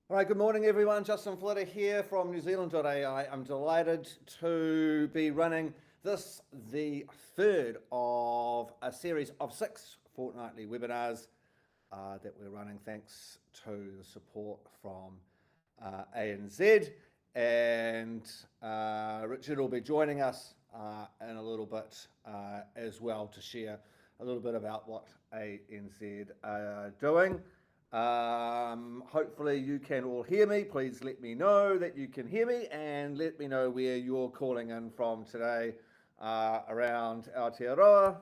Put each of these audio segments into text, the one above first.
All right, good morning, everyone. Justin Flitter here from New Zealand.ai. I'm delighted to be running this, the third of a series of 6 fortnightly webinars that we're running thanks to the support from ANZ. And Richard will be joining us in a little bit as well to share a little bit about what ANZ are doing. Hopefully you can all hear me. Please let me know that you can hear me and let me know where you're calling in from today around Aotearoa.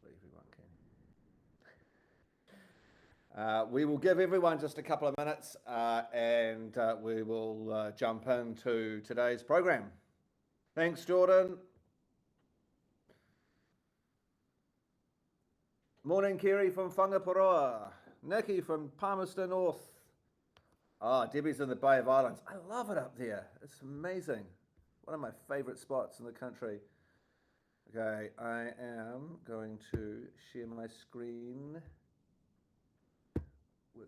Everyone can. We will give everyone just a couple of minutes and we will jump into today's program. Thanks, Jordan. Morning, Kerry from Whangaparoa. Nikki from Palmerston North. Debbie's in the Bay of Islands. I love it up there. It's amazing. One of my favourite spots in the country. Okay, I am going to share my screen with...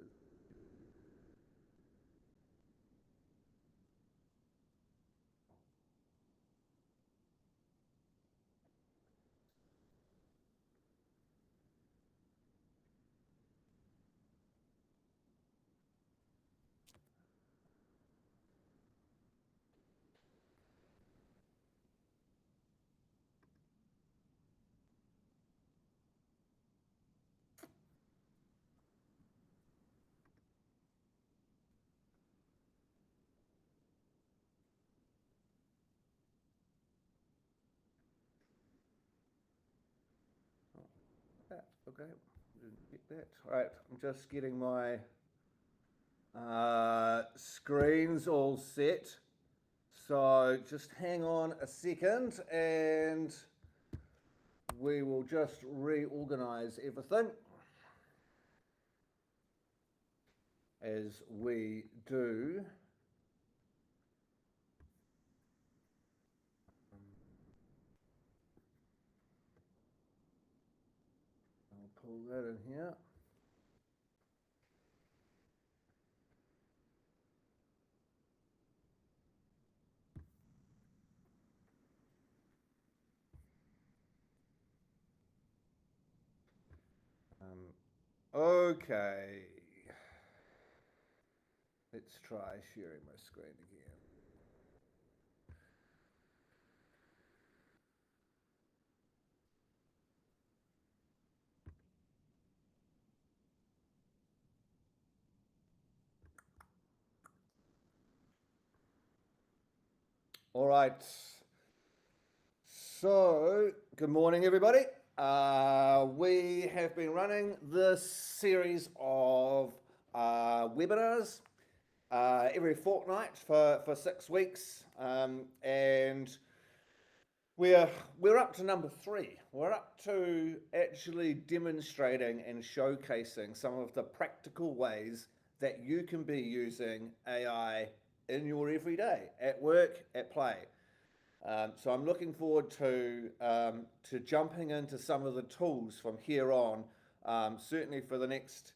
Okay, didn't get that. All right, I'm just getting my screens all set. So just hang on a second and we will just reorganize everything as we do. I'll pull that in here. Okay. Let's try sharing my screen again. All right. So, good morning, everybody. We have been running this series of webinars every fortnight for 6 weeks, and we're up to number 3. We're up to actually demonstrating and showcasing some of the practical ways that you can be using AI in your everyday, at work, at play. So I'm looking forward to jumping into some of the tools from here on. Certainly for the next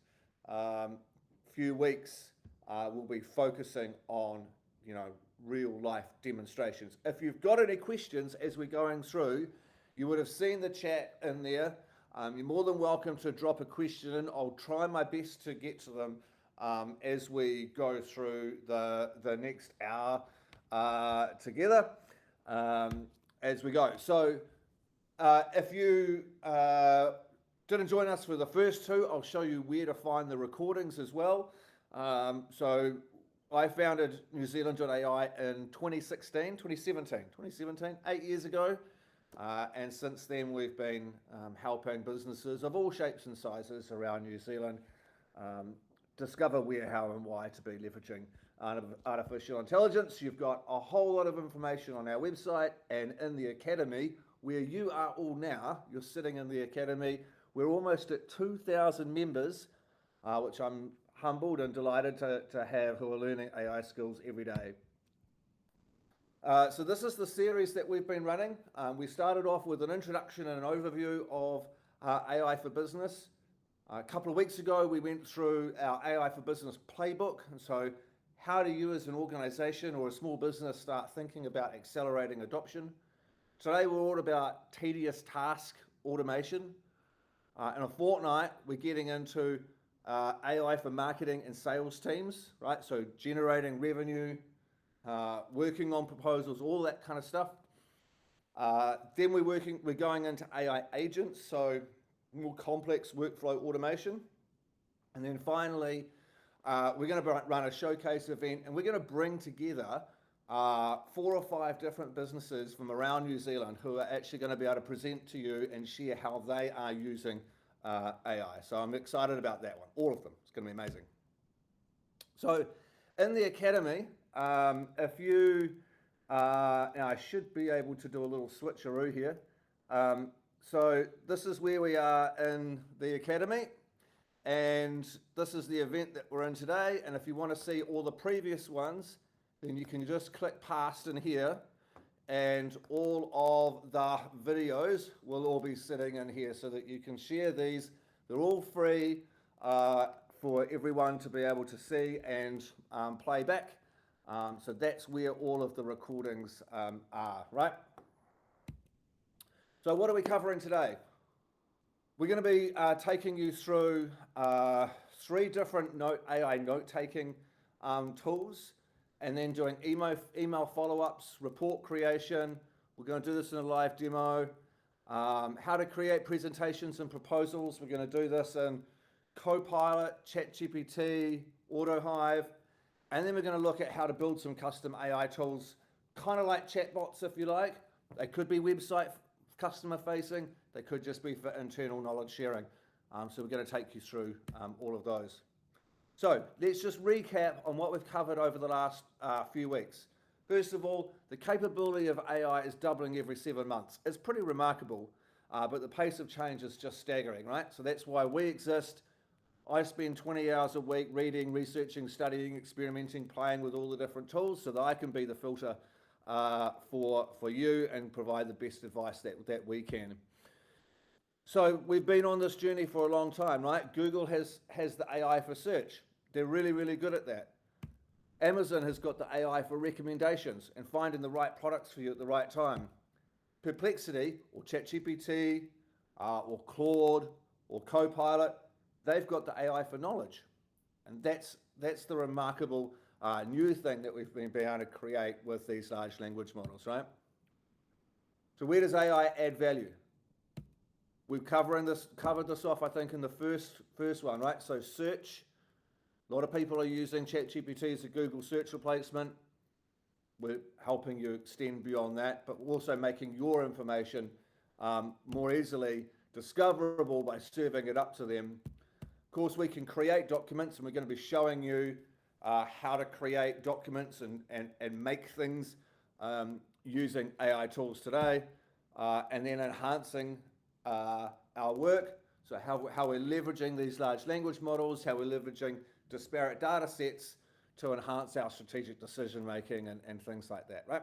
few weeks, we'll be focusing on, real life demonstrations. If you've got any questions as we're going through, you would have seen the chat in there. You're more than welcome to drop a question in. I'll try my best to get to them as we go through the next hour together. As we go. So if you didn't join us for the first 2, I'll show you where to find the recordings as well. So I founded New Zealand.ai in 2017, 8 years ago. And since then we've been helping businesses of all shapes and sizes around New Zealand discover where, how and why to be leveraging artificial intelligence. You've got a whole lot of information on our website and in the Academy, where you are all now. You're sitting in the Academy. We're almost at 2,000 members, which I'm humbled and delighted to have, who are learning AI skills every day. So this is the series that we've been running. We started off with an introduction and an overview of AI for business. A couple of weeks ago, we went through our AI for Business playbook. And so how do you as an organization or a small business start thinking about accelerating adoption? Today, we're all about tedious task automation. In a fortnight, we're getting into AI for marketing and sales teams, right? So generating revenue, working on proposals, all that kind of stuff. Then we're going into AI agents, so more complex workflow automation. And then finally, we're going to run a showcase event, and we're going to bring together 4 or 5 different businesses from around New Zealand who are actually going to be able to present to you and share how they are using AI. So I'm excited about that one. All of them. It's going to be amazing. So in the Academy, if you, now I should be able to do a little switcheroo here. So this is where we are in the Academy, and this is the event that we're in today. And if you want to see all the previous ones, then you can just click past in here, and all of the videos will all be sitting in here so that you can share these. They're all free for everyone to be able to see and play back. So that's where all of the recordings are, right? So what are we covering today? We're going to be taking you through 3 different AI note-taking tools, and then doing email follow-ups, report creation. We're going to do this in a live demo. How to create presentations and proposals. We're going to do this in Copilot, ChatGPT, AutoHive. And then we're going to look at how to build some custom AI tools, kind of like chatbots, if you like. They could be website customer facing. They could just be for internal knowledge sharing. So we're going to take you through all of those. So let's just recap on what we've covered over the last few weeks. First of all, the capability of AI is doubling every 7 months. It's pretty remarkable, but the pace of change is just staggering, right? So that's why we exist. I spend 20 hours a week reading, researching, studying, experimenting, playing with all the different tools so that I can be the filter for you and provide the best advice that we can. So we've been on this journey for a long time, right? Google has the AI for search. They're really, really good at that. Amazon has got the AI for recommendations and finding the right products for you at the right time. Perplexity, or ChatGPT, or Claude, or Copilot, they've got the AI for knowledge. And that's the remarkable new thing that we've been able to create with these large language models, right? So where does AI add value? We've covered this off, I think, in the first one, right? So search. A lot of people are using ChatGPT as a Google search replacement. We're helping you extend beyond that, but we're also making your information more easily discoverable by serving it up to them. Of course, we can create documents, and we're going to be showing you how to create documents and make things using AI tools today, and then enhancing our work. So how we're leveraging these large language models, how we're leveraging disparate data sets to enhance our strategic decision making and things like that, right?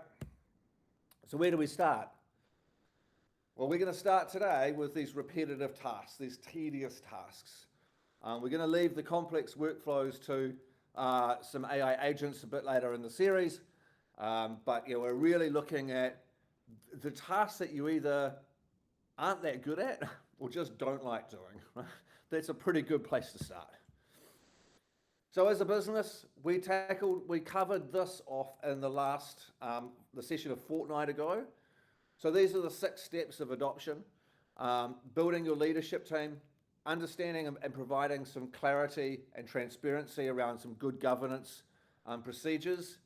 So where do we start? Well, we're going to start today with these repetitive tasks, these tedious tasks. We're going to leave the complex workflows to some AI agents a bit later in the series, but we're really looking at the tasks that you either aren't that good at or just don't like doing. Right? That's a pretty good place to start. So as a business, we covered this off in the session a fortnight ago. So these are the 6 steps of adoption. Building your leadership team, understanding and providing some clarity and transparency around some good governance procedures.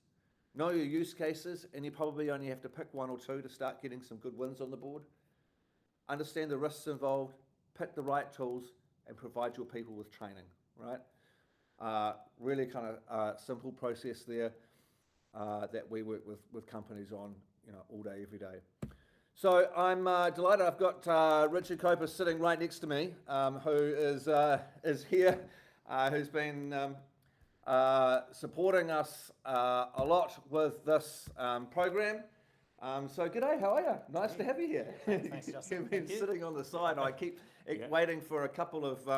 Know your use cases, and you probably only have to pick 1 or 2 to start getting some good wins on the board. Understand the risks involved, pick the right tools, and provide your people with training, right? Really kind of simple process there that we work with companies on, all day, every day. So I'm delighted. I've got Richard Coper sitting right next to me, who is here, who's been supporting us a lot with this program. So g'day, how are you? Nice to have you here. Thanks, Justin. You've been sitting on the side. I keep waiting for a couple of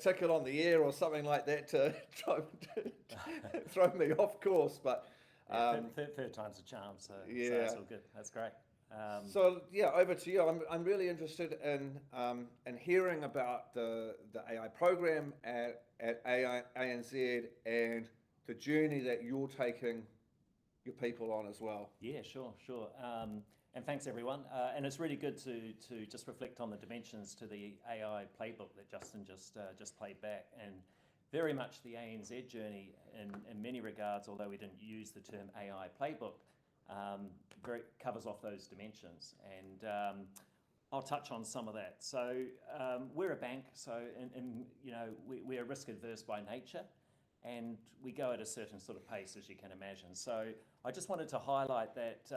ticket on the air or something like that to try to throw me off course. But third time's a charm, so yeah, it's all good. That's great. so yeah, over to you. I'm really interested in hearing about the AI program at ANZ and the journey that you're taking your people on as well. Yeah, sure. And thanks everyone. And it's really good to just reflect on the dimensions to the AI playbook that Justin just played back, and very much the ANZ journey in many regards, although we didn't use the term AI playbook, very covers off those dimensions. And I'll touch on some of that. So we're a bank, so we're risk adverse by nature, and we go at a certain sort of pace, as you can imagine. So I just wanted to highlight that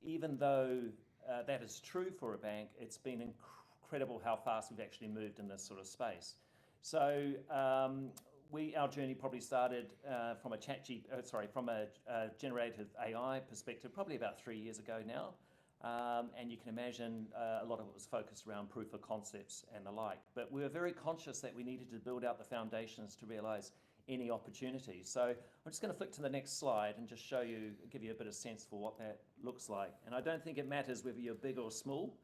even though that is true for a bank, it's been incredible how fast we've actually moved in this sort of space. So our journey probably started from a generative AI perspective, probably about 3 years ago now. And you can imagine a lot of it was focused around proof of concepts and the like. But we were very conscious that we needed to build out the foundations to realize any opportunities. So I'm just going to flick to the next slide and just give you a bit of sense for what that looks like. And I don't think it matters whether you're big or small.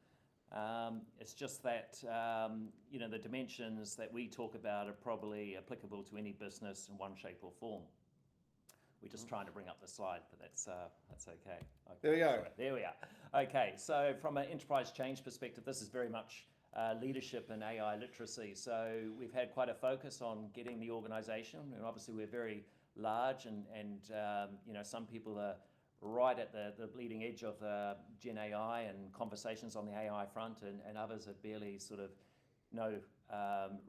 It's just that the dimensions that we talk about are probably applicable to any business in one shape or form. We're just trying to bring up the slide, but that's okay. There we go. Sorry, there we are. Okay, so from an enterprise change perspective, this is very much leadership and AI literacy. So we've had quite a focus on getting the organisation, and obviously we're very large, and some people are right at the bleeding edge of Gen AI and conversations on the AI front, and others have barely sort of know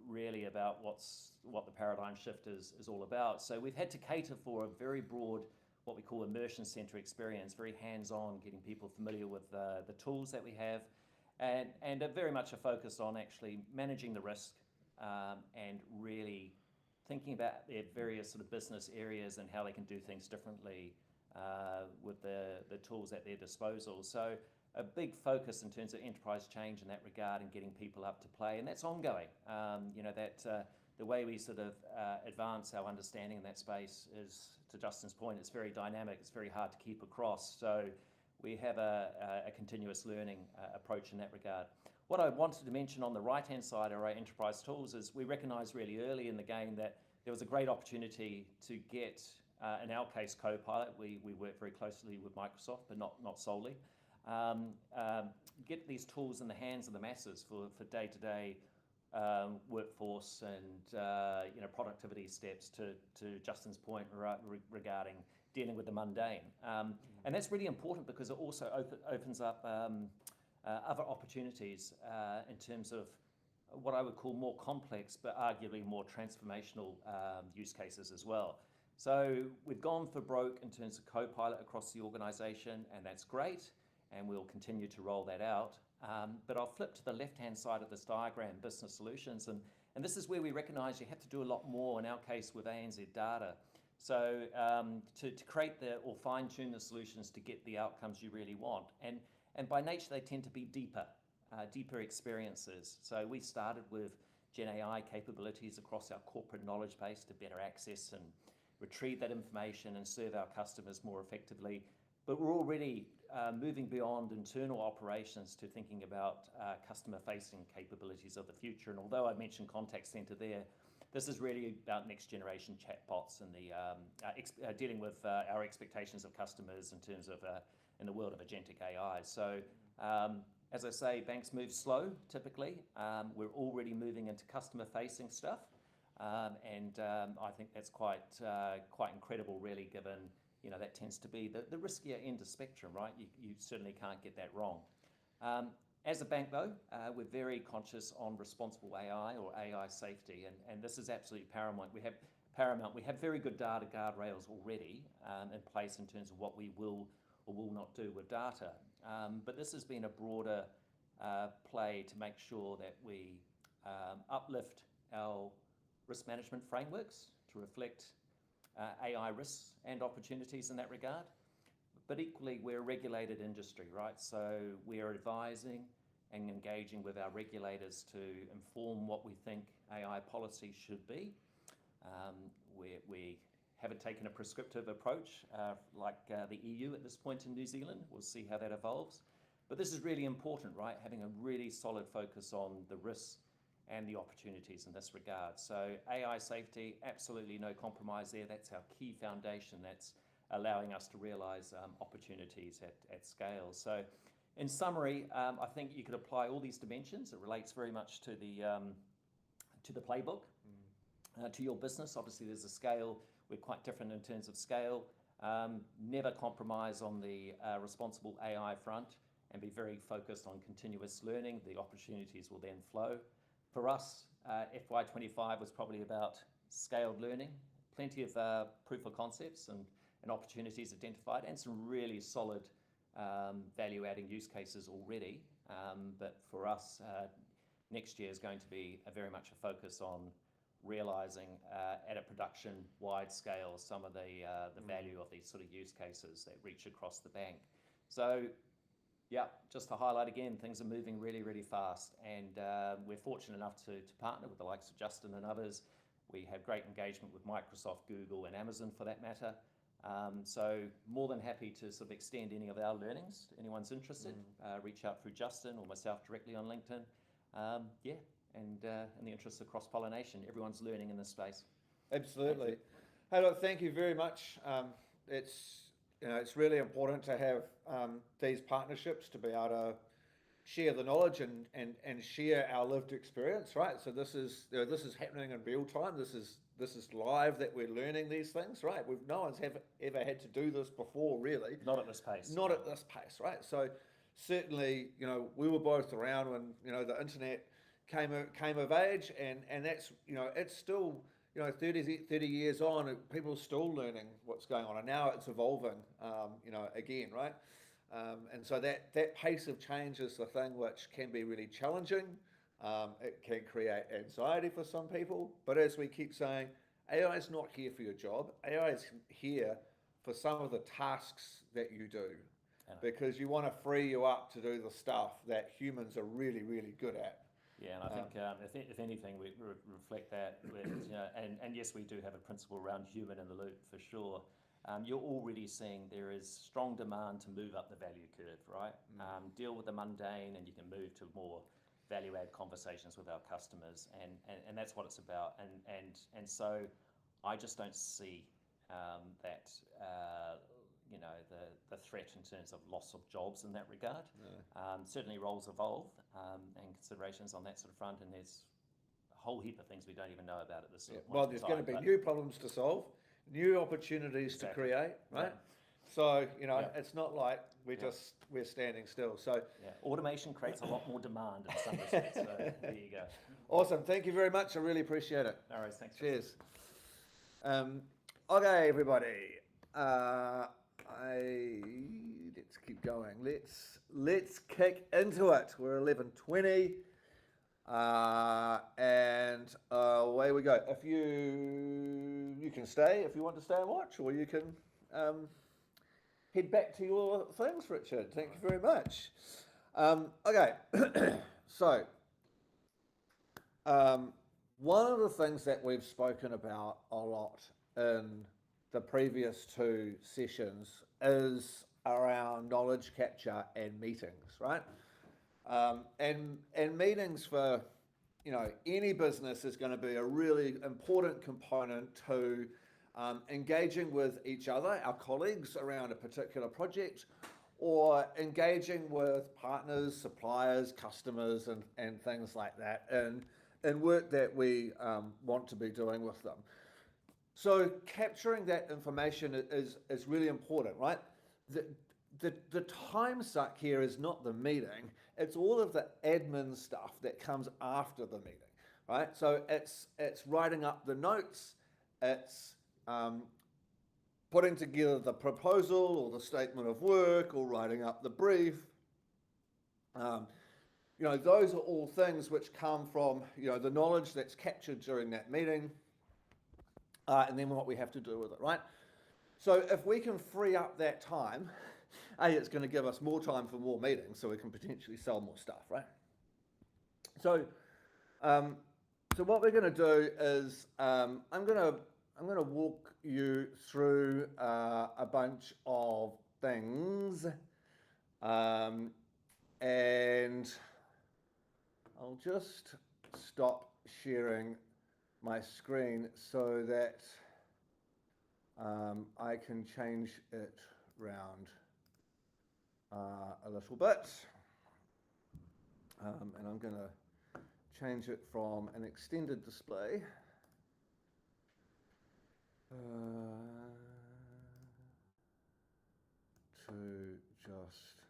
really about what the paradigm shift is all about. So we've had to cater for a very broad, what we call immersion center experience, very hands-on, getting people familiar with the tools that we have, and very much a focus on actually managing the risk and really thinking about their various sort of business areas and how they can do things differently with the tools at their disposal. So a big focus in terms of enterprise change in that regard and getting people up to play, and that's ongoing. The way we sort of advance our understanding in that space is, to Justin's point, it's very dynamic, it's very hard to keep across. So we have a continuous learning approach in that regard. What I wanted to mention on the right-hand side of our enterprise tools is we recognised really early in the game that there was a great opportunity to get, in our case, Copilot. We work very closely with Microsoft, but not solely. Get these tools in the hands of the masses for day-to-day workforce and productivity steps, to Justin's point regarding dealing with the mundane. And that's really important because it also opens up other opportunities in terms of what I would call more complex but arguably more transformational use cases as well. So we've gone for broke in terms of Copilot across the organisation, and that's great, and we'll continue to roll that out. But I'll flip to the left-hand side of this diagram, business solutions, and this is where we recognise you have to do a lot more, in our case with ANZ data. So to create or fine-tune the solutions to get the outcomes you really want. And by nature, they tend to be deeper experiences. So we started with Gen AI capabilities across our corporate knowledge base to better access and retrieve that information and serve our customers more effectively. But we're already moving beyond internal operations to thinking about customer-facing capabilities of the future. And although I mentioned contact center there, this is really about next-generation chatbots and dealing with our expectations of customers in terms of in the world of agentic AI. So as I say, banks move slow typically. We're already moving into customer-facing stuff, and I think that's quite incredible, really, given that tends to be the riskier end of spectrum, right? You certainly can't get that wrong. As a bank, though, we're very conscious on responsible AI or AI safety, and this is absolutely paramount. We have very good data guardrails already in place in terms of what we will or will not do with data. But this has been a broader play to make sure that we uplift our risk management frameworks to reflect AI risks and opportunities in that regard. But equally, we're a regulated industry, right? So we are advising and engaging with our regulators to inform what we think AI policy should be. We haven't taken a prescriptive approach like the EU at this point in New Zealand. We'll see how that evolves. But this is really important, right? Having a really solid focus on the risks and the opportunities in this regard. So AI safety, absolutely no compromise there. That's our key foundation. That's allowing us to realize opportunities at scale. So in summary, I think you could apply all these dimensions. It relates very much to the playbook, to your business. Obviously, there's a scale. We're quite different in terms of scale. Never compromise on the responsible AI front and be very focused on continuous learning. The opportunities will then flow. For us, FY25 was probably about scaled learning, plenty of proof of concepts and opportunities identified, and some really solid value-adding use cases already. But for us, next year is going to be very much a focus on realizing at a production-wide scale some of the value of these sort of use cases that reach across the bank. So yeah, just to highlight again, things are moving really, really fast, and we're fortunate enough to partner with the likes of Justin and others. We have great engagement with Microsoft, Google, and Amazon for that matter. So more than happy to sort of extend any of our learnings. Anyone's interested, reach out through Justin or myself directly on LinkedIn. And in the interest of cross-pollination, everyone's learning in this space. Absolutely. Hey, look, thank you very much. It's really important to have these partnerships to be able to share the knowledge and share our lived experience, right? So this is happening in real time. This is live that we're learning these things, right? No one's ever had to do this before, really. Not at this pace. Not at this pace, right? So certainly, we were both around when the internet came of age, and that's it's still 30 years on, people are still learning what's going on, and now it's evolving, again, right? And so that pace of change is the thing which can be really challenging. It can create anxiety for some people, but as we keep saying, AI is not here for your job. AI is here for some of the tasks that you do, because you want to free you up to do the stuff that humans are really, really good at. Yeah, and I think if anything, we reflect that with, and yes, we do have a principle around human in the loop for sure. You're already seeing there is strong demand to move up the value curve, right? Deal with the mundane, and you can move to more value-add conversations with our customers, and that's what it's about. And so I just don't see that the threat in terms of loss of jobs in that regard. No. Certainly roles evolve and considerations on that sort of front, and there's a whole heap of things we don't even know about at this point. Well, there's going to be new problems to solve, new opportunities to create, right? Yeah. So it's not like we're standing still. So automation creates a lot more demand in some respects. So there you go. Awesome. Thank you very much. I really appreciate it. All right. Thanks. Cheers. Okay, everybody. Let's keep going. Let's kick into it. We're 11:20, and away we go. If you can stay if you want to stay and watch, or you can head back to your things, Richard. Thank you very much. Okay, so one of the things that we've spoken about a lot in the previous two sessions is around knowledge capture and meetings, right? And meetings for any business is going to be a really important component to engaging with each other, our colleagues, around a particular project, or engaging with partners, suppliers, customers, and things like that, and work that we want to be doing with them. So capturing that information is really important, right? The time suck here is not the meeting, it's all of the admin stuff that comes after the meeting, right? So it's writing up the notes, it's putting together the proposal or the statement of work, or writing up the brief. Those are all things which come from the knowledge that's captured during that meeting. And then what we have to do with it, right? So if we can free up that time, it's going to give us more time for more meetings, so we can potentially sell more stuff, right? So, so what we're going to do is I'm going to walk you through a bunch of things, and I'll just stop sharing my screen so that I can change it round a little bit, and I'm going to change it from an extended display to just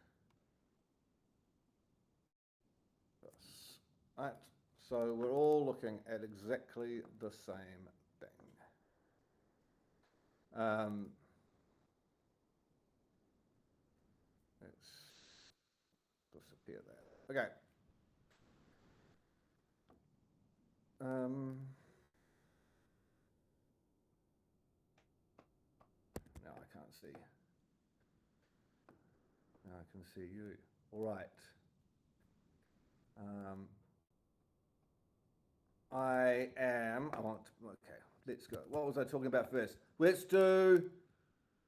this. Right, so we're all looking at exactly the same thing. Let's disappear that. Okay. Now I can't see. Now I can see you. All right. Okay, let's go. What was I talking about first? Let's do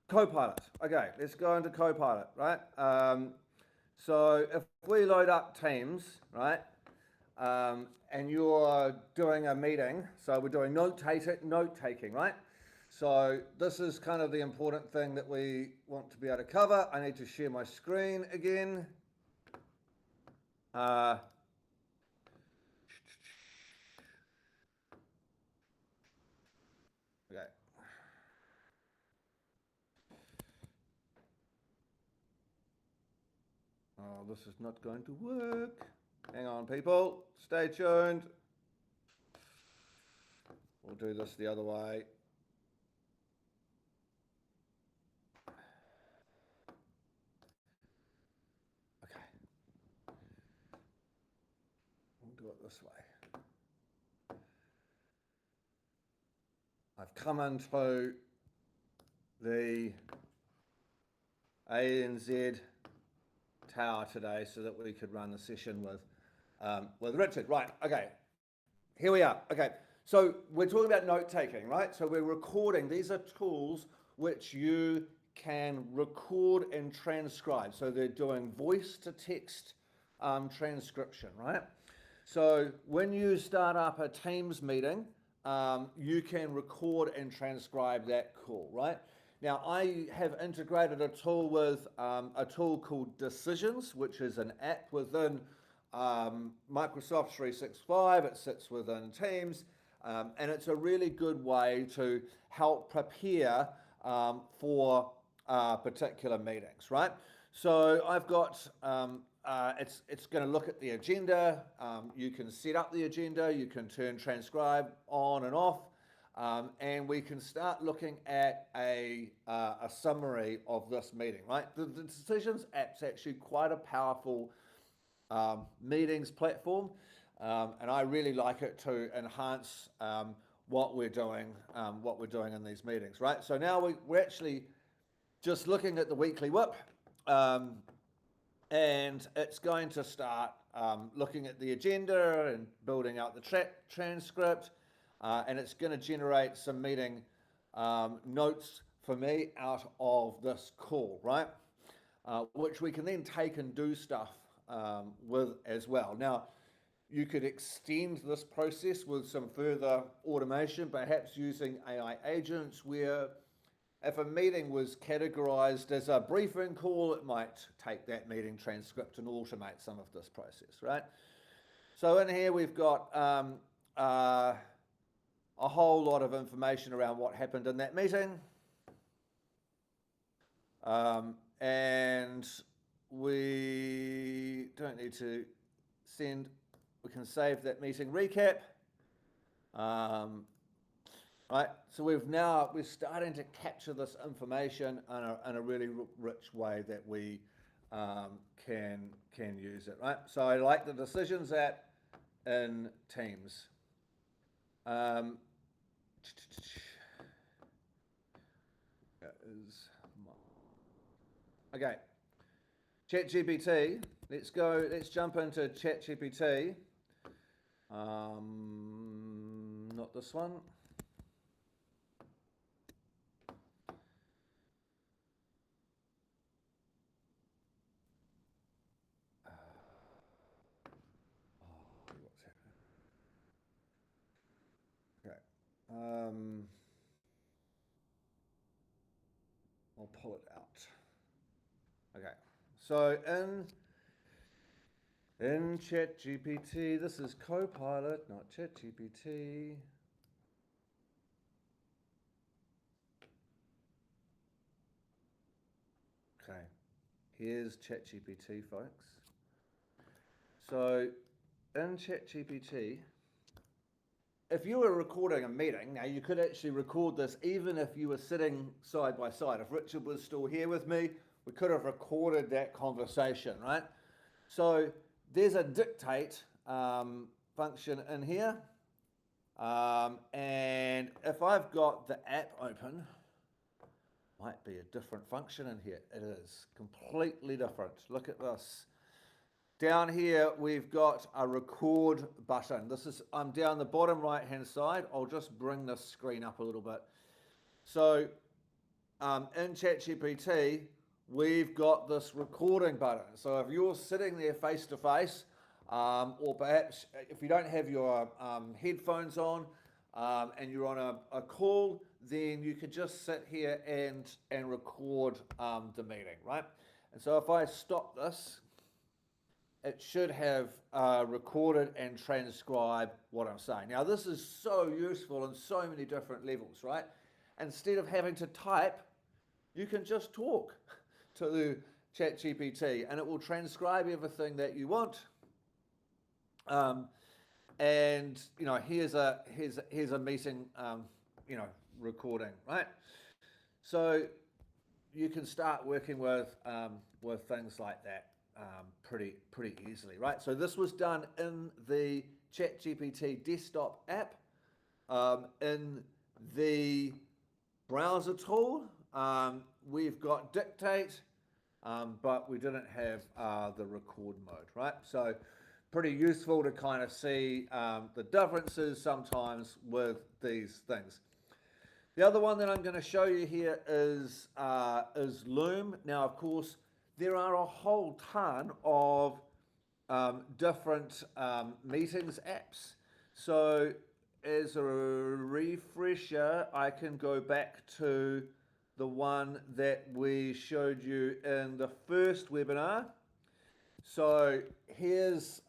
Copilot. Okay, let's go into Copilot, right? So if we load up Teams, right, and you're doing a meeting, so we're doing note taking, right? So this is kind of the important thing that we want to be able to cover. I need to share my screen again. Okay. Oh, this is not going to work. Hang on, people. Stay tuned. We'll do this the other way. Okay. We'll do it this way. I've come into the ANZ tower today so that we could run the session with Richard. Right, okay. Here we are. Okay, so we're talking about note taking, right? So we're recording. These are tools which you can record and transcribe. So they're doing voice to text transcription, right? So when you start up a Teams meeting, you can record and transcribe that call, right? Now, I have integrated a tool with a tool called Decisions, which is an app within Microsoft 365. It sits within Teams, and it's a really good way to help prepare for particular meetings, right? So I've got, it's going to look at the agenda. You can set up the agenda. You can turn transcribe on and off. And we can start looking at a summary of this meeting, right? The Decisions app's actually quite a powerful meetings platform, and I really like it to enhance what we're doing in these meetings, right? So now we're actually just looking at the weekly whip, and it's going to start looking at the agenda and building out the transcript. And it's going to generate some meeting notes for me out of this call, right? Which we can then take and do stuff with as well. Now, you could extend this process with some further automation, perhaps using AI agents, where if a meeting was categorized as a briefing call, it might take that meeting transcript and automate some of this process, right? So in here we've got a whole lot of information around what happened in that meeting. And we don't need to we can save that meeting recap. Right, so we're starting to capture this information in a really rich way that we can use it, right? So I like the Decisions app in Teams. Okay, ChatGPT. Let's jump into ChatGPT. Not this one. What's happening? Okay. I'll pull it out. Okay. So in ChatGPT, this is Copilot, not ChatGPT. Okay, here's ChatGPT, folks. So in ChatGPT, if you were recording a meeting, now you could actually record this even if you were sitting side by side. If Richard was still here with me, we could have recorded that conversation, right? So there's a dictate function in here. And if I've got the app open, might be a different function in here. It is completely different. Look at this. Down here, we've got a record button. I'm down the bottom right-hand side. I'll just bring this screen up a little bit. So in ChatGPT, we've got this recording button. So if you're sitting there face-to-face, or perhaps if you don't have your headphones on and you're on a call, then you could just sit here and record the meeting, right? And so if I stop this, it should have recorded and transcribed what I'm saying. Now, this is so useful on so many different levels, right? Instead of having to type, you can just talk to ChatGPT and it will transcribe everything that you want. And here's a meeting, recording, right? So you can start working with things like that pretty easily, right? So this was done in the ChatGPT desktop app. In the browser tool, we've got dictate, but we didn't have the record mode, right? So pretty useful to kind of see the differences sometimes with these things. The other one that I'm going to show you here is Loom. Now, of course, there are a whole ton of different meetings apps. So as a refresher, I can go back to the one that we showed you in the first webinar. So here's,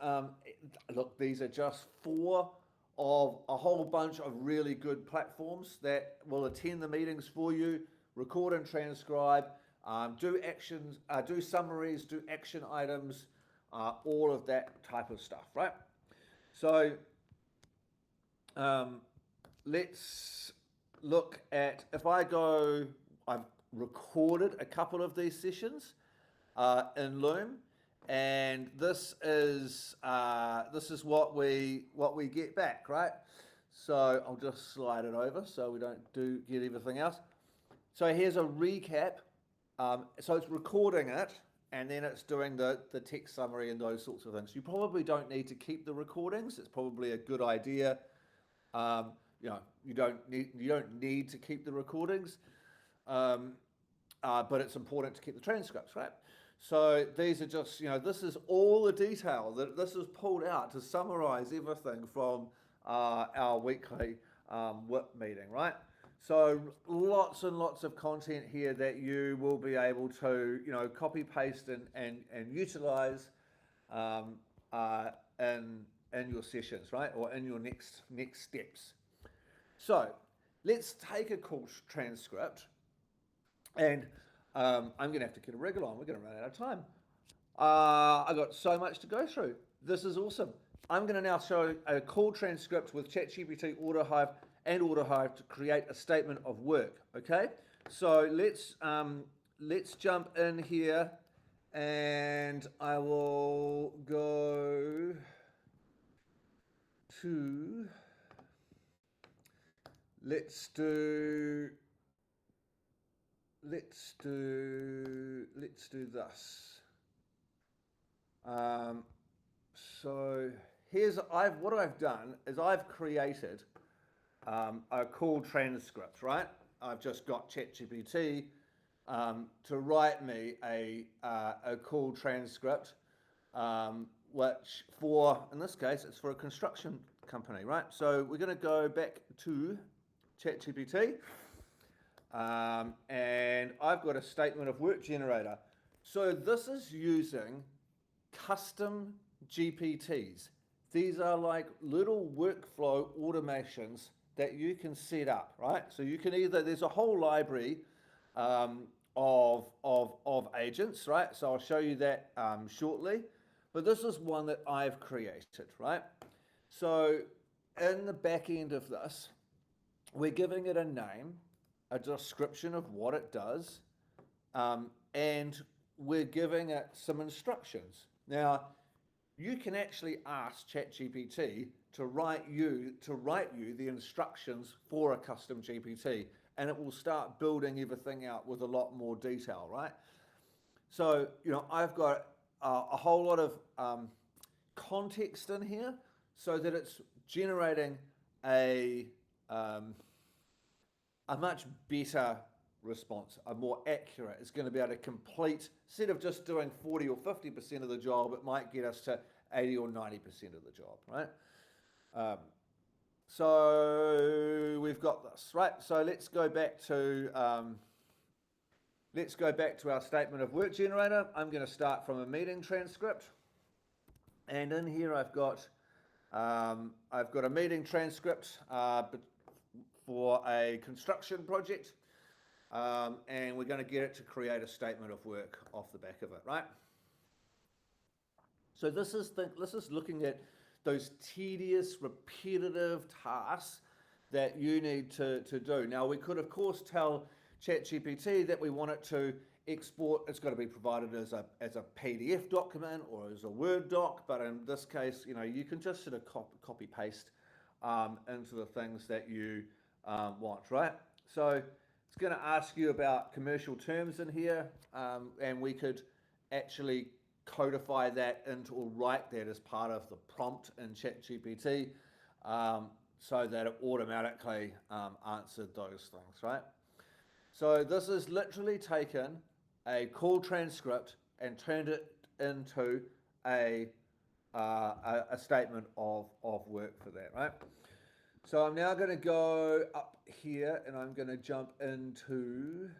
look, these are just 4 of a whole bunch of really good platforms that will attend the meetings for you, record and transcribe, do actions, do summaries, do action items, all of that type of stuff, right? So let's look at, if I go, I've recorded a couple of these sessions in Loom, and this is what we get back, right? So I'll just slide it over so we don't get everything else. So here's a recap. So it's recording it, and then it's doing the text summary and those sorts of things. You probably don't need to keep the recordings. It's probably a good idea. You don't need to keep the recordings, but it's important to keep the transcripts, right? So these are just, this is all the detail that this is pulled out to summarize everything from our weekly WIP meeting, right? So lots and lots of content here that you will be able to, copy, paste, and utilize in your sessions, right? Or in your next steps. So let's take a call transcript, and I'm going to have to get a wriggle on. We're going to run out of time. I've got so much to go through. This is awesome. I'm going to now show a call transcript with ChatGPT, AutoHive, and AutoHive to create a statement of work. Okay, so let's jump in here, and I will go to, let's do this. So what I've done is I've created a call transcript, right? I've just got ChatGPT to write me a call transcript, which in this case, it's for a construction company, right? So we're going to go back to ChatGPT, and I've got a statement of work generator. So this is using custom GPTs. These are like little workflow automations that you can set up, right? So you can there's a whole library of agents, right? So I'll show you that shortly. But this is one that I've created, right? So in the back end of this, we're giving it a name, a description of what it does, and we're giving it some instructions. Now, you can actually ask ChatGPT to write you the instructions for a custom GPT, and it will start building everything out with a lot more detail, right? So, I've got a whole lot of context in here so that it's generating a much better response, a more accurate. It's going to be able to complete, instead of just doing 40 or 50% of the job, it might get us to 80 or 90% of the job, right? So we've got this, right? So let's go back to our statement of work generator. I'm going to start from a meeting transcript, and in here I've got a meeting transcript for a construction project, and we're going to get it to create a statement of work off the back of it, right? So this is looking at those tedious, repetitive tasks that you need to do. Now, we could, of course, tell ChatGPT that we want it to export. It's got to be provided as a PDF document or as a Word doc, but in this case, you can just sort of copy paste into the things that you want, right? So it's going to ask you about commercial terms in here, and we could actually codify that into, or write that as part of the prompt in ChatGPT, so that it automatically answered those things, right? So this has literally taken a call transcript and turned it into a statement of work for that, right? So I'm now going to go up here and I'm going to jump into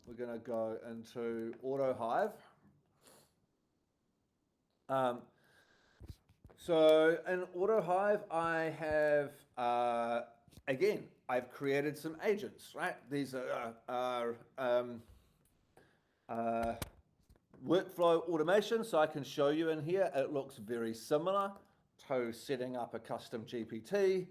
we're going to go into AutoHive. So in AutoHive, I have, again, I've created some agents, right? These are workflow automation, so I can show you in here. It looks very similar to setting up a custom GPT.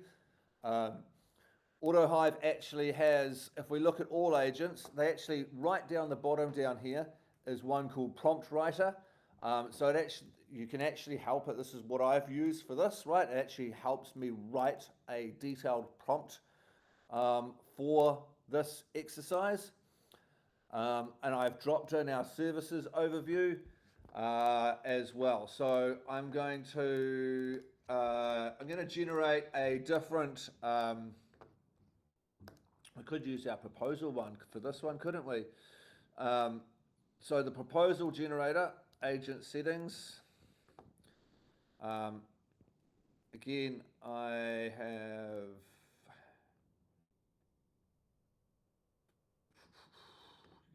AutoHive actually has, if we look at all agents, they actually, right down the bottom down here is one called Prompt Writer. So it actually, you can actually help it. This is what I've used for this, right? It actually helps me write a detailed prompt for this exercise. And I've dropped in our services overview as well. So I'm going to generate a different, we could use our proposal one for this one, couldn't we? So the proposal generator, agent settings. Again, I have,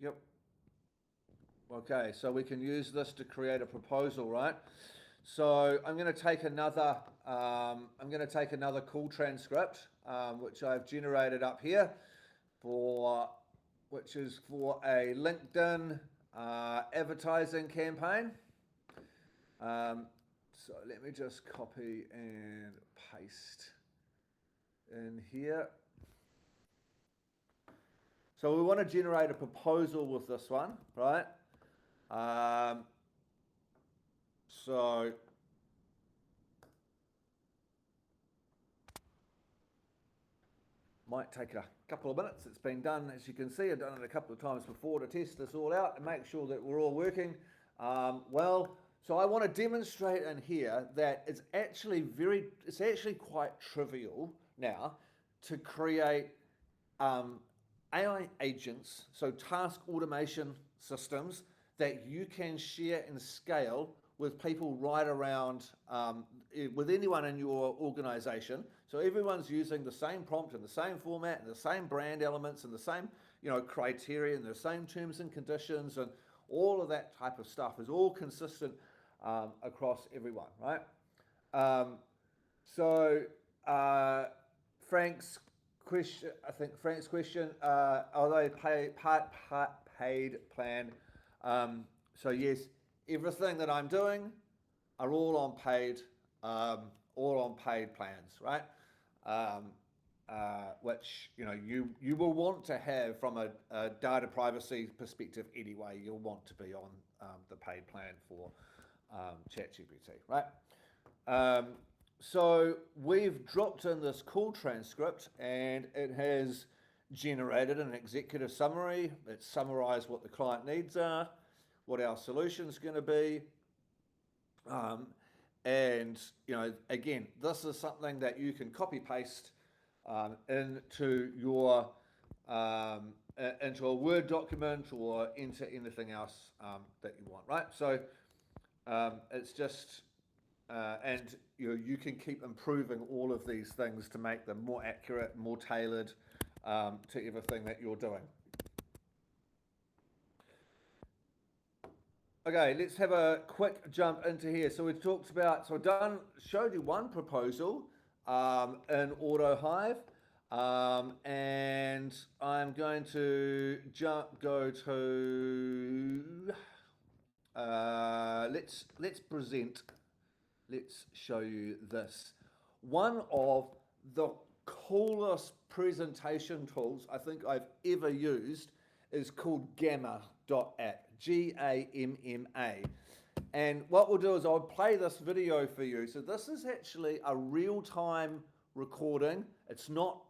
yep. Okay, so we can use this to create a proposal, right? So I'm going to take another call transcript, which I've generated up here, which is for a LinkedIn advertising campaign. So let me just copy and paste in here. So we want to generate a proposal with this one, right? So might take a couple of minutes. It's been done, as you can see. I've done it a couple of times before to test this all out and make sure that we're all working well. So I want to demonstrate in here that it's actually quite trivial now to create AI agents, so task automation systems that you can share and scale with people right around, with anyone in your organization. So everyone's using the same prompt and the same format and the same brand elements and the same, criteria and the same terms and conditions, and all of that type of stuff is all consistent across everyone, right? So Frank's question, are they paid plan? So yes, everything that I'm doing are all on paid plans, right? Which you will want to have from a data privacy perspective anyway. You'll want to be on the paid plan for ChatGPT, right? So we've dropped in this call transcript, and it has generated an executive summary. It's summarized what the client needs are, what our solution's going to be, and again, this is something that you can copy paste into your into a Word document or into anything else that you want, right? So it's just and you can keep improving all of these things to make them more accurate, more tailored to everything that you're doing. Okay, let's have a quick jump into here. So we've talked about, showed you one proposal in AutoHive, and I'm going to go to, let's show you this. One of the coolest presentation tools I think I've ever used is called Gamma.app, Gamma. And what we'll do is I'll play this video for you. So this is actually a real-time recording. It's not,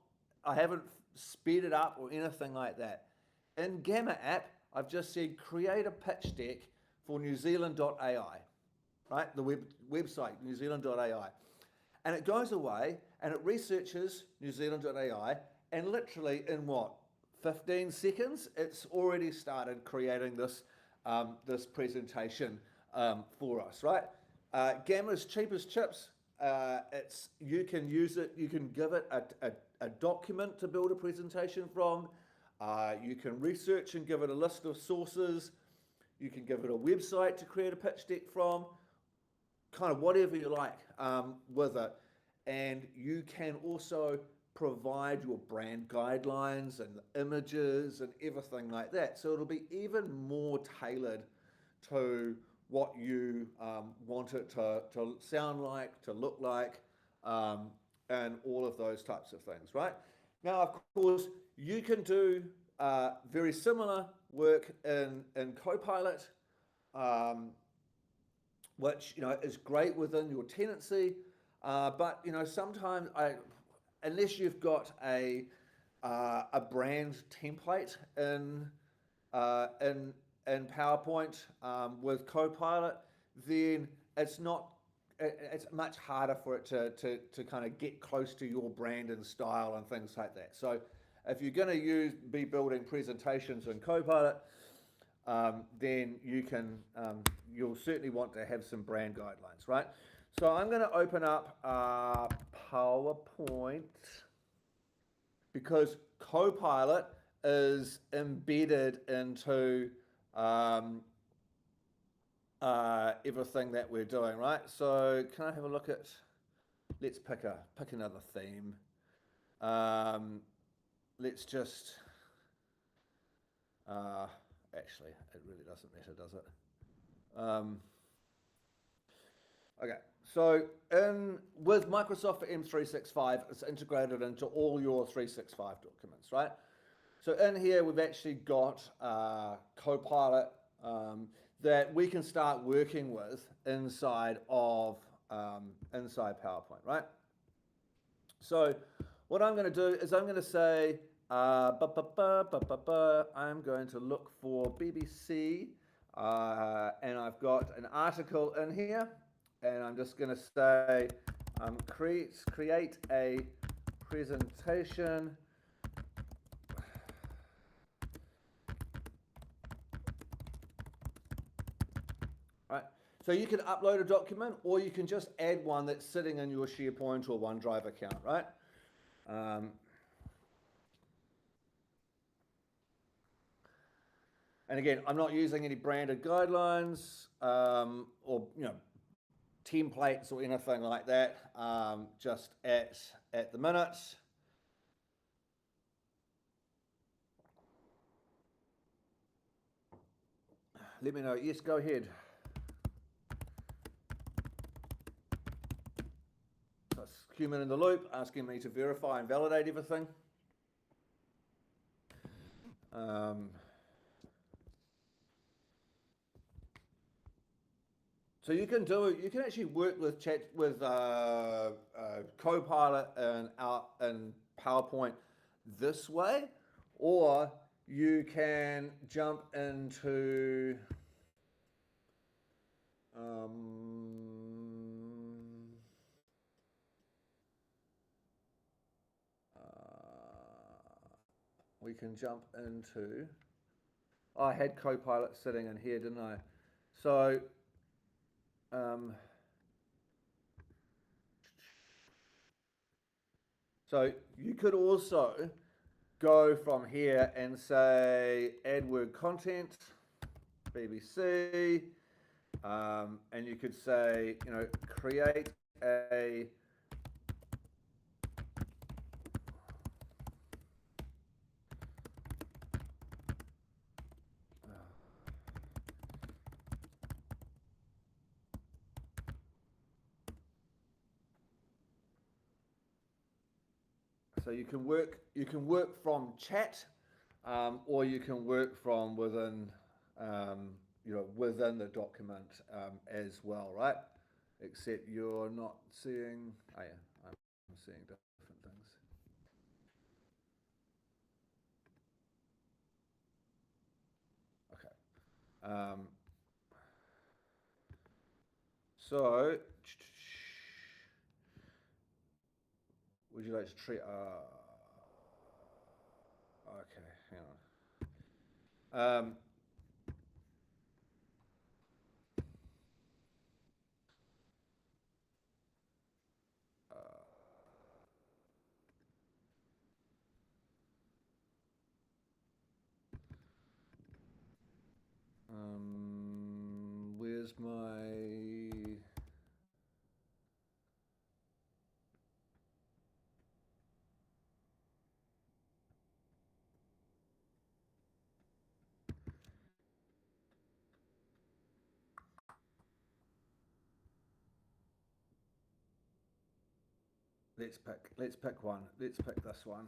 I haven't sped it up or anything like that. In Gamma app, I've just said create a pitch deck for New Zealand.ai, right? The website, New Zealand.ai. And it goes away and it researches New Zealand.ai, and literally in 15 seconds, it's already started creating this this presentation for us, right? Gamma's cheap as chips. You can use it. You can give it a document to build a presentation from. You can research and give it a list of sources. You can give it a website to create a pitch deck from. Kind of whatever you like with it, and you can also provide your brand guidelines and images and everything like that. So it'll be even more tailored to what you want it to sound like, to look like, and all of those types of things, right? Now, of course, you can do very similar work in Copilot, which is great within your tenancy, but sometimes unless you've got a brand template in PowerPoint with Copilot, then it's much harder for it to kind of get close to your brand and style and things like that. So if you're going to be building presentations in Copilot, then you'll certainly want to have some brand guidelines, right? So I'm going to open up PowerPoint because Copilot is embedded into everything that we're doing, right? So can I have a look at? Let's pick another theme. Let's just. Actually, it really doesn't matter, does it? Okay, so with Microsoft for M365, it's integrated into all your 365 documents, right? So in here, we've actually got Copilot that we can start working with inside PowerPoint, right? So what I'm going to do is I'm going to say, I'm going to look for BBC and I've got an article in here, and I'm just going to say create a presentation right. So you can upload a document, or you can just add one that's sitting in your SharePoint or OneDrive account, right? And again, I'm not using any branded guidelines or templates or anything like that. Just at the minute. Let me know. Yes, go ahead. That's human in the loop, asking me to verify and validate everything. So you can actually work with Copilot and PowerPoint this way, or you can jump into we can jump into. I had Copilot sitting in here, didn't I? So so you could also go from here and say add word content, BBC, and you could say, create a so you can work from chat, or you can work from within within the document as well, right? Except you're not seeing. Oh yeah, I'm seeing different things. Okay. So, would you like to treat? Okay, hang on. Where's my? Let's pick one. Let's pick this one.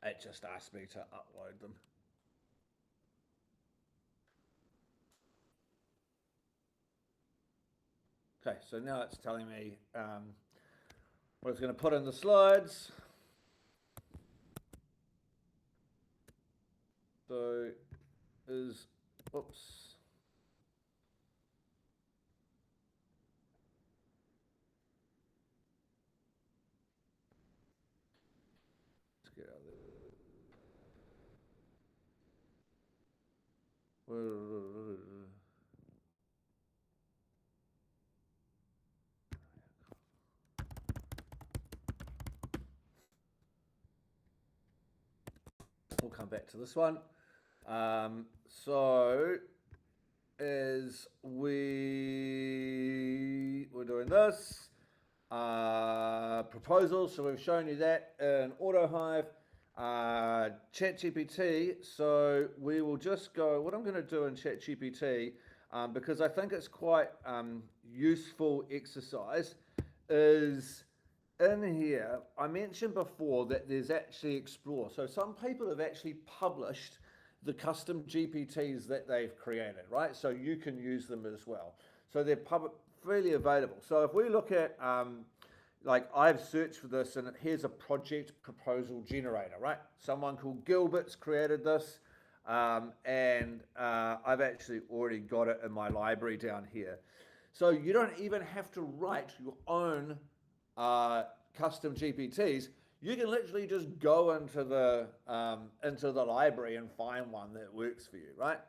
It just asked me to upload them. Okay, so now it's telling me what it's going to put in the slides. So oops. Let's get out of there. We'll come back to this one. So as we were doing this, proposals, so we've shown you that in AutoHive, ChatGPT, so we will just go, what I'm going to do in ChatGPT, because I think it's quite useful exercise, is in here, I mentioned before that there's actually Explore. So some people have actually published the custom GPTs that they've created, right? So you can use them as well. So they're freely available. So if we look at, like I've searched for this and here's a project proposal generator, right? Someone called Gilbert's created this. And I've actually already got it in my library down here. So you don't even have to write your own custom GPTs. You can literally just go into the library and find one that works for you, right?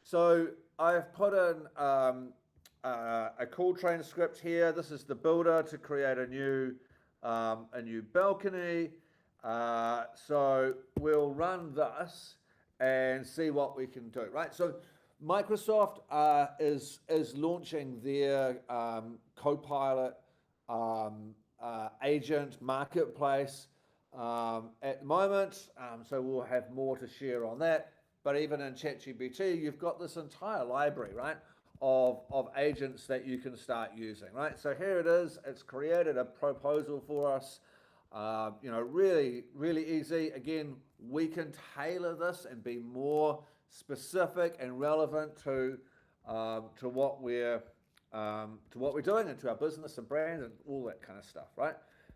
So I've put in a call train script here. This is the builder to create a new balcony. So we'll run this and see what we can do, right? So Microsoft is launching their Copilot agent marketplace at the moment, so we'll have more to share on that. But even in ChatGPT, you've got this entire library, right, of agents that you can start using, right? So here it is. It's created a proposal for us. Really, really easy. Again, we can tailor this and be more specific and relevant to what we're doing and to our business and brand and all that kind of stuff, right?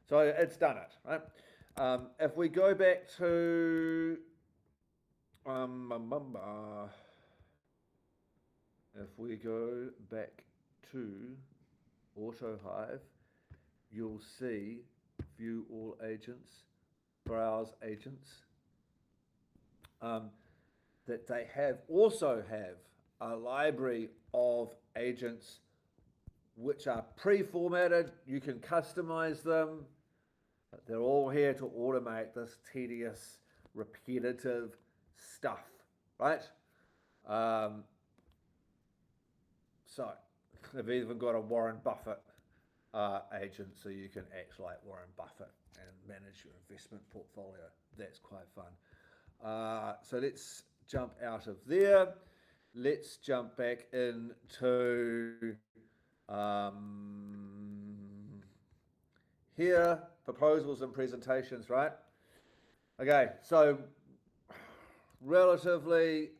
So it's done it, right? If we go back to AutoHive, you'll see view all agents, browse agents, that they also have a library of agents which are pre-formatted. You can customize them. They're all here to automate this tedious, repetitive stuff, right? So they've even got a Warren Buffett agent, so you can act like Warren Buffett and manage your investment portfolio. That's quite fun. So let's jump out of there. Let's jump back into here, proposals and presentations, right? Okay, so relatively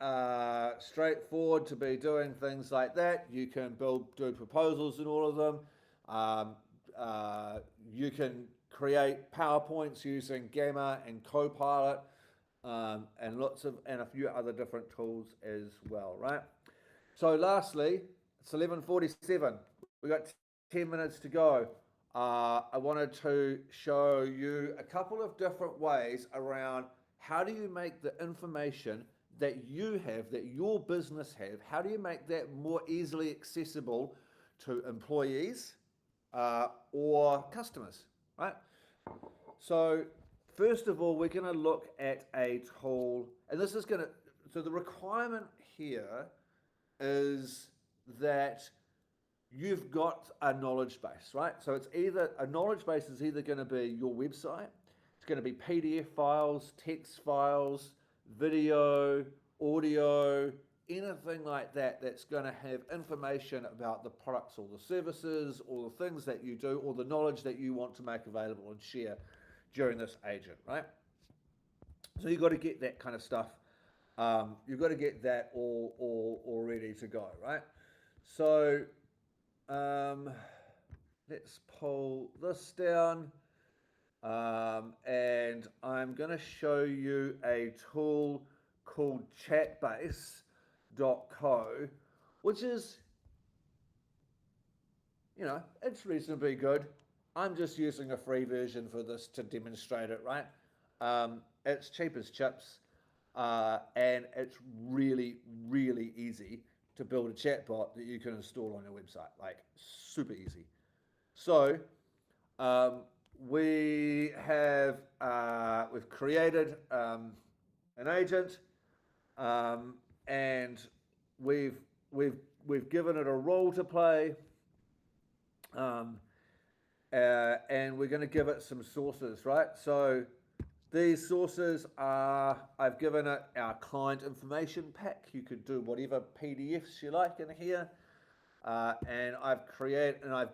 straightforward to be doing things like that. You can do proposals in all of them. You can create PowerPoints using Gamma and Copilot, and a few other different tools as well, right? So lastly, it's 11:47. We've got 10 minutes to go. I wanted to show you a couple of different ways around how do you make the information that you have, that your business have, how do you make that more easily accessible to employees or customers, right? So first of all, we're going to look at a tool, and this is going to, so the requirement here is that you've got a knowledge base, right? So it's either, a knowledge base is either going to be your website, it's going to be PDF files, text files, video, audio, anything like that that's going to have information about the products or the services or the things that you do or the knowledge that you want to make available and share during this agent, right? So you've got to get that kind of stuff. You've got to get that all ready to go, right? So let's pull this down, and I'm going to show you a tool called chatbase.co, which is, it's reasonably good. I'm just using a free version for this to demonstrate it, right? It's cheap as chips, and it's really, really easy to build a chatbot that you can install on your website, like super easy. So we've created an agent, and we've given it a role to play, and we're going to give it some sources, right? So these sources are, I've given it our client information pack. You could do whatever PDFs you like in here. And I've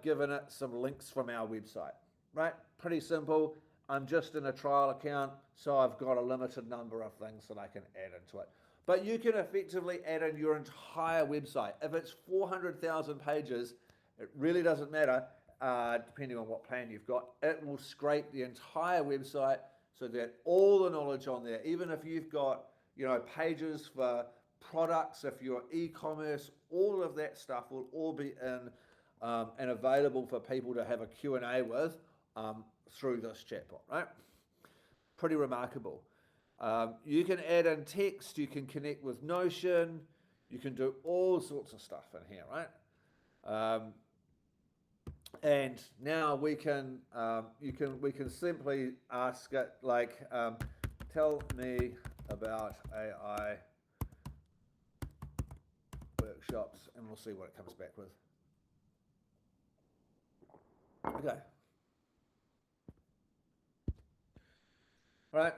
given it some links from our website, right? Pretty simple. I'm just in a trial account, so I've got a limited number of things that I can add into it. But you can effectively add in your entire website. If it's 400,000 pages, it really doesn't matter, depending on what plan you've got. It will scrape the entire website so that all the knowledge on there, even if you've got, pages for products, if you're e-commerce, all of that stuff will all be in and available for people to have a Q&A with through this chatbot, right? Pretty remarkable. You can add in text, you can connect with Notion, you can do all sorts of stuff in here, right? And now we can simply ask it like, tell me about AI workshops, and we'll see what it comes back with. Okay. All right.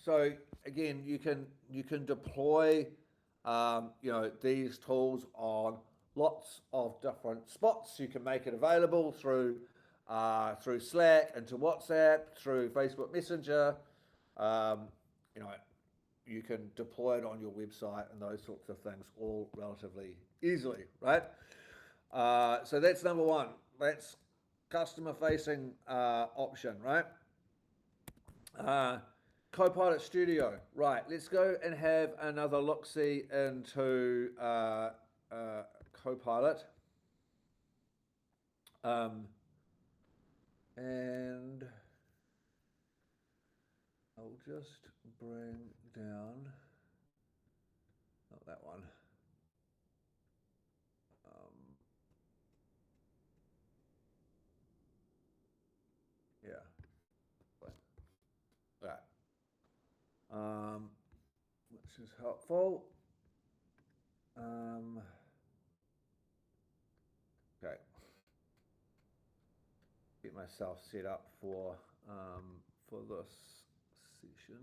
So again, you can deploy these tools on lots of different spots. You can make it available through Slack, into WhatsApp, through Facebook Messenger. You can deploy it on your website and those sorts of things all relatively easily, right? So that's number one. That's customer-facing option, right? Copilot Studio, right? Let's go and have another look-see into Copilot. And I'll just bring down, not that one. Yeah. Right. Which is helpful. Okay. Get myself set up for this session.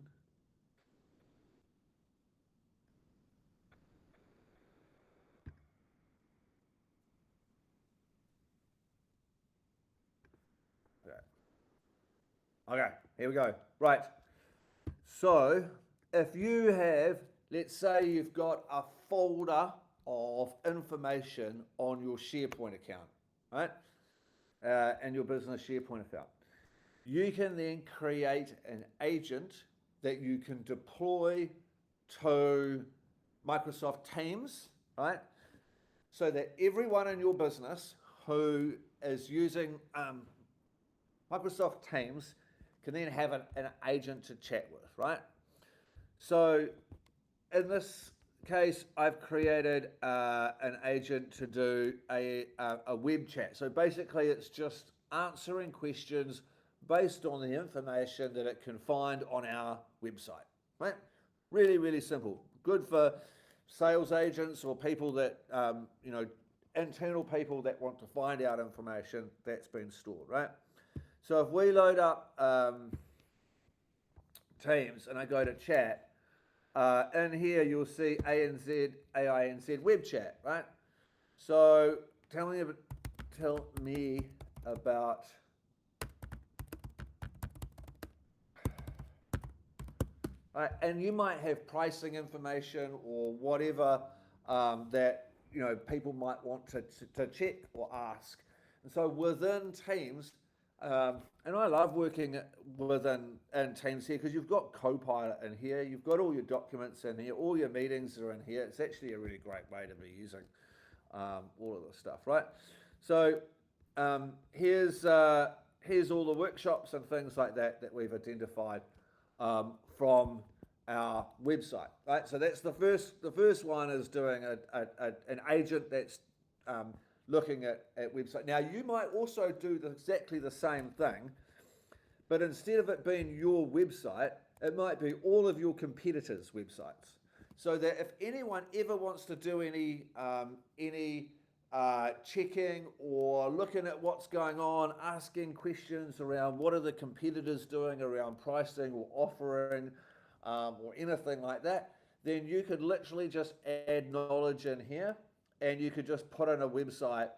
Okay, here we go. Right. So if you have, let's say you've got a folder of information on your SharePoint account, right? And your business SharePoint account. You can then create an agent that you can deploy to Microsoft Teams, right? So that everyone in your business who is using Microsoft Teams can then have an agent to chat with, right? So in this case, I've created an agent to do a web chat. So basically it's just answering questions based on the information that it can find on our website, right? Really, really simple. Good for sales agents or people that, internal people that want to find out information that's been stored, right? So if we load up Teams and I go to chat, in here you'll see AINZ web chat, right? So tell me about right, and you might have pricing information or whatever that people might want to check or ask. And so within Teams, and I love working in Teams here because you've got Copilot in here, you've got all your documents in here, all your meetings are in here. It's actually a really great way to be using all of this stuff, right? So here's all the workshops and things like that we've identified from our website, right? So that's the first one is doing an agent that's looking at website. Now you might also do exactly the same thing, but instead of it being your website, it might be all of your competitors' websites. So that if anyone ever wants to do any checking or looking at what's going on, asking questions around what are the competitors doing around pricing or offering or anything like that, then you could literally just add knowledge in here and you could just put in a website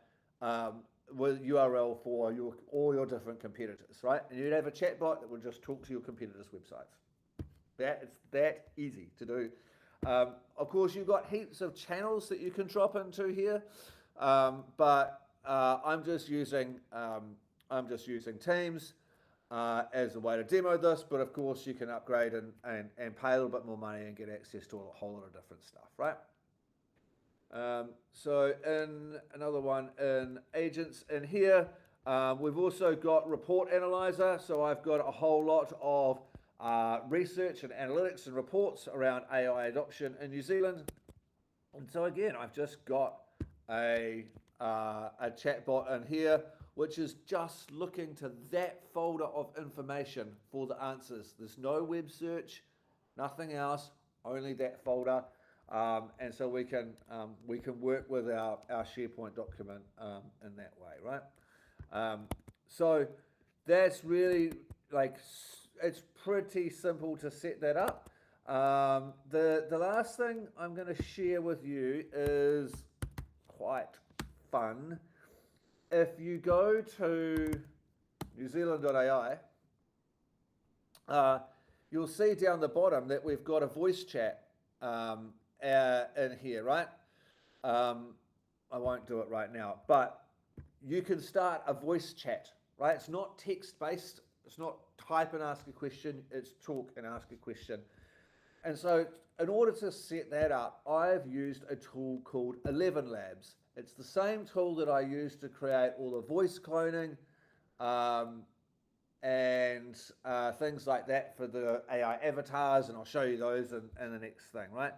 with URL for all your different competitors, right? And you'd have a chatbot that would just talk to your competitors' websites. It's that easy to do Of course, you've got heaps of channels that you can drop into here, but I'm just using Teams as a way to demo this. But of course, you can upgrade and pay a little bit more money and get access to a whole lot of different stuff, right? So in another one in agents in here, we've also got report analyzer. So I've got a whole lot of research and analytics and reports around AI adoption in New Zealand. And so again, I've just got a chatbot in here, which is just looking to that folder of information for the answers. There's no web search, nothing else, only that folder. And so we can work with our SharePoint document in that way, right? So that's really it's pretty simple to set that up. The last thing I'm going to share with you is quite fun. If you go to newzealand.ai, you'll see down the bottom that we've got a voice chat in here, right? I won't do it right now, but you can start a voice chat, right? It's not text-based. It's not type and ask a question. It's talk and ask a question. And so in order to set that up, I've used a tool called 11 Labs. It's the same tool that I used to create all the voice cloning and things like that for the AI avatars, and I'll show you those in the next thing, right?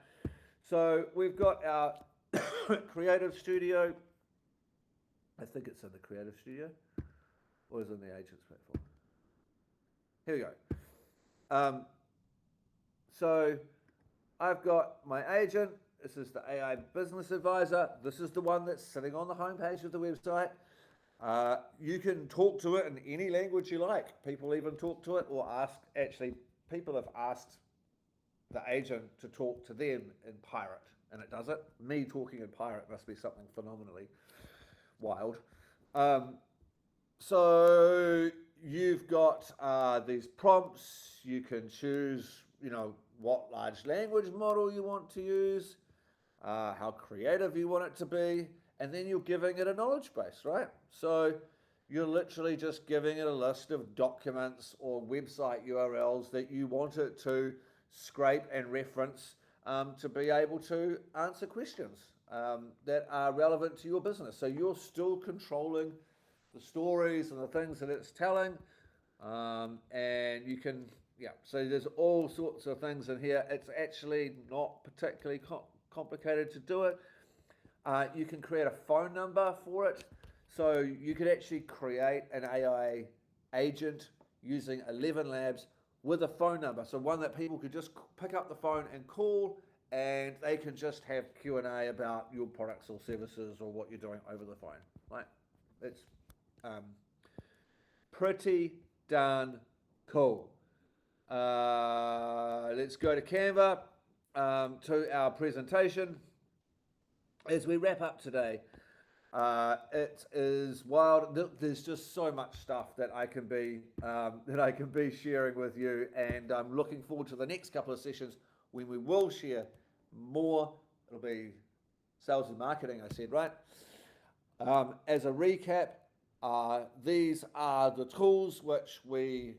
So we've got our Creative Studio. I think it's in the Creative Studio, or is it in the Agents platform? Here we go. So I've got my agent. This is the AI Business Advisor. This is the one that's sitting on the homepage of the website. You can talk to it in any language you like. People even talk to it or people have asked the agent to talk to them in pirate, and it does it. Me talking in pirate must be something phenomenally wild. So you've got these prompts. You can choose, what large language model you want to use, how creative you want it to be, and then you're giving it a knowledge base, right? So you're literally just giving it a list of documents or website URLs that you want it to scrape and reference to be able to answer questions that are relevant to your business. So you're still controlling the stories and the things that it's telling, and you can, so there's all sorts of things in here. It's actually not particularly complicated to do it. You can create a phone number for it. So you could actually create an AI agent using 11 Labs with a phone number. So one that people could just pick up the phone and call, and they can just have Q&A about your products or services or what you're doing over the phone. Right? It's pretty darn cool. Let's go to Canva, to our presentation. As we wrap up today, it is wild. There's just so much stuff that I can be sharing with you, and I'm looking forward to the next couple of sessions when we will share more. It'll be sales and marketing, I said, right? As a recap, these are the tools which we'll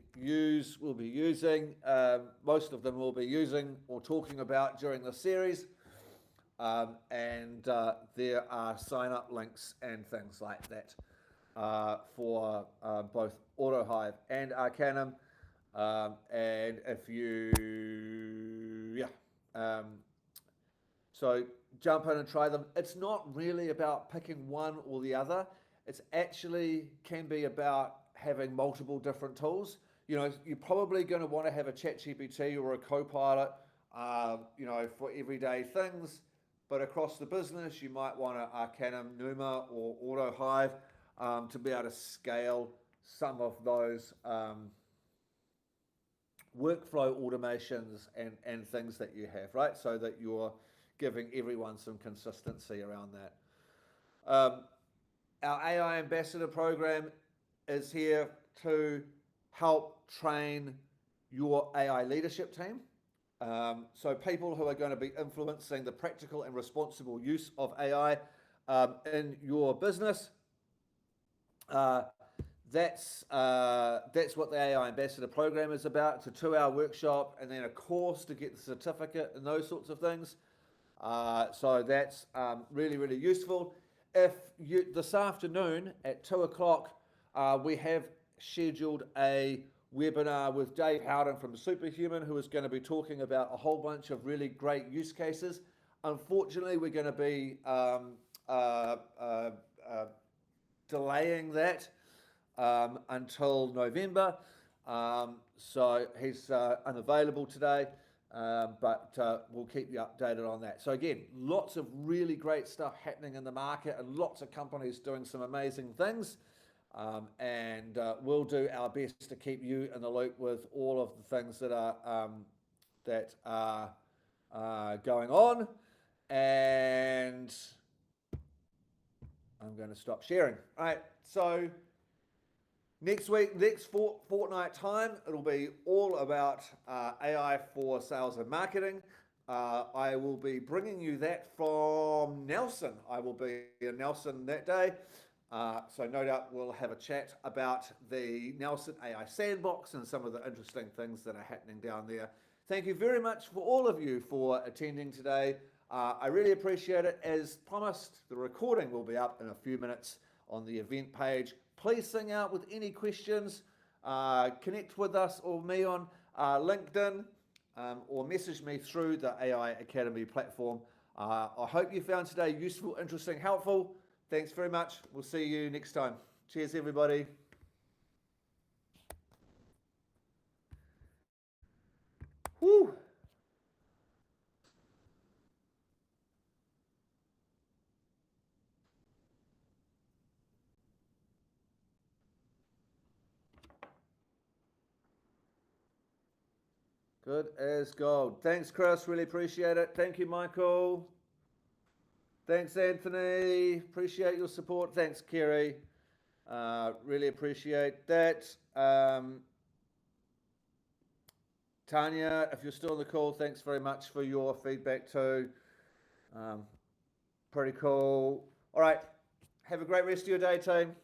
be using. Most of them we'll be using or talking about during the series. And there are sign-up links and things like that for both AutoHive and Arcanum. And if you, so jump in and try them. It's not really about picking one or the other. It's actually can be about having multiple different tools. You're probably going to want to have a ChatGPT or a Copilot, for everyday things. But across the business, you might want an Arcanum, Numa, or AutoHive to be able to scale some of those workflow automations and things that you have, right? So that you're giving everyone some consistency around that. Our AI Ambassador program is here to help train your AI leadership team. So people who are going to be influencing the practical and responsible use of AI in your business. That's what the AI Ambassador Program is about. It's a 2-hour workshop and then a course to get the certificate and those sorts of things. So that's really, really useful. If you, this afternoon at 2 o'clock, we have scheduled a webinar with Dave Howden from Superhuman, who is going to be talking about a whole bunch of really great use cases. Unfortunately, we're going to be delaying that until November. So he's unavailable today, but we'll keep you updated on that. So again, lots of really great stuff happening in the market and lots of companies doing some amazing things. And we'll do our best to keep you in the loop with all of the things that are going on. And I'm going to stop sharing. All right, so next week, next fortnight time, it'll be all about AI for sales and marketing. I will be bringing you that from Nelson. I will be in Nelson that day. So no doubt we'll have a chat about the Nelson AI Sandbox and some of the interesting things that are happening down there. Thank you very much for all of you for attending today. I really appreciate it. As promised, the recording will be up in a few minutes on the event page. Please sing out with any questions. Connect with us or me on LinkedIn or message me through the AI Academy platform. I hope you found today useful, interesting, helpful. Thanks very much. We'll see you next time. Cheers, everybody. Woo! Good as gold. Thanks, Chris. Really appreciate it. Thank you, Michael. Thanks, Anthony. Appreciate your support. Thanks, Kerry. Really appreciate that. Tanya, if you're still on the call, thanks very much for your feedback too. Pretty cool. All right. Have a great rest of your day, team.